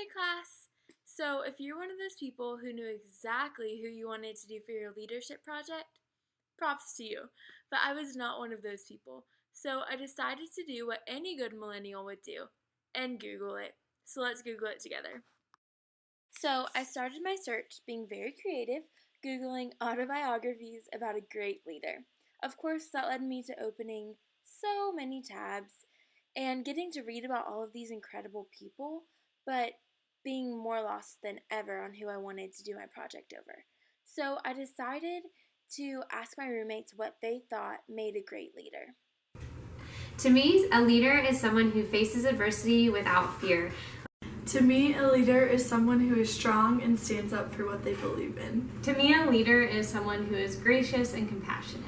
Hey class! So if you're one of those people who knew exactly who you wanted to do for your leadership project, props to you. But I was not one of those people. So I decided to do what any good millennial would do and Google it. So let's Google it together. So I started my search being very creative, Googling autobiographies about a great leader. Of course, that led me to opening so many tabs and getting to read about all of these incredible people, but being more lost than ever on who I wanted to do my project over. So I decided to ask my roommates what they thought made a great leader. To me, a leader is someone who faces adversity without fear. To me, a leader is someone who is strong and stands up for what they believe in. To me, a leader is someone who is gracious and compassionate.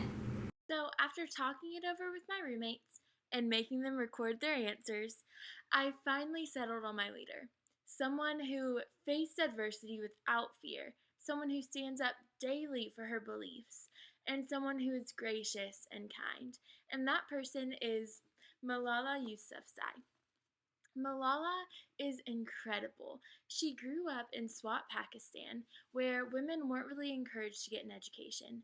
So after talking it over with my roommates and making them record their answers, I finally settled on my leader. Someone who faced adversity without fear, someone who stands up daily for her beliefs, and someone who is gracious and kind. And that person is Malala Yousafzai. Malala is incredible. She grew up in Swat, Pakistan, where women weren't really encouraged to get an education.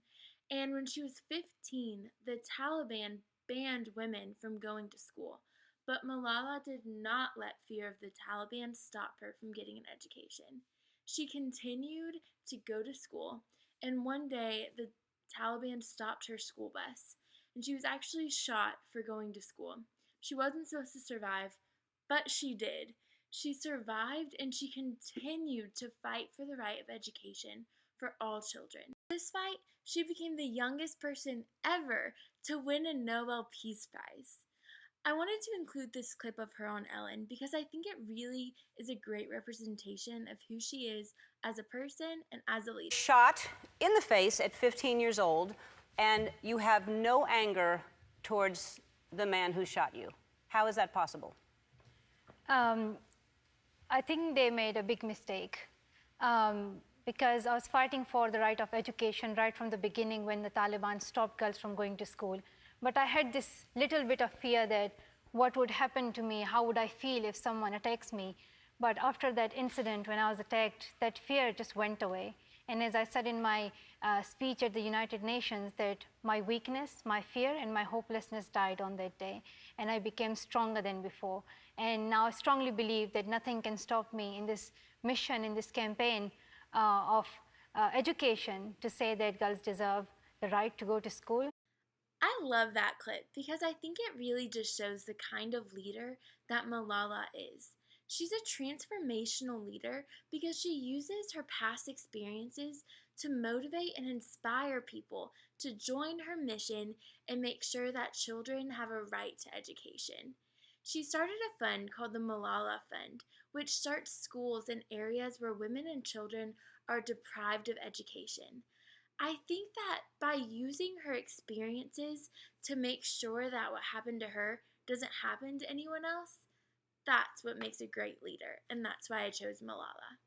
And when she was 15, the Taliban banned women from going to school. But Malala did not let fear of the Taliban stop her from getting an education. She continued to go to school, and one day the Taliban stopped her school bus, and she was actually shot for going to school. She wasn't supposed to survive, but she did. She survived and she continued to fight for the right of education for all children. In this fight, she became the youngest person ever to win a Nobel Peace Prize. I wanted to include this clip of her on Ellen because I think it really is a great representation of who she is as a person and as a leader. Shot in the face at 15 years old, and you have no anger towards the man who shot you. How is that possible? I think they made a big mistake because I was fighting for the right of education right from the beginning when the Taliban stopped girls from going to school. But I had this little bit of fear that what would happen to me, how would I feel if someone attacks me. But after that incident when I was attacked, that fear just went away. And as I said in my speech at the United Nations, that my weakness, my fear, and my hopelessness died on that day. And I became stronger than before. And now I strongly believe that nothing can stop me in this mission, in this campaign of education to say that girls deserve the right to go to school. I love that clip because I think it really just shows the kind of leader that Malala is. She's a transformational leader because she uses her past experiences to motivate and inspire people to join her mission and make sure that children have a right to education. She started a fund called the Malala Fund, which starts schools in areas where women and children are deprived of education. I think that by using her experiences to make sure that what happened to her doesn't happen to anyone else, that's what makes a great leader, and that's why I chose Malala.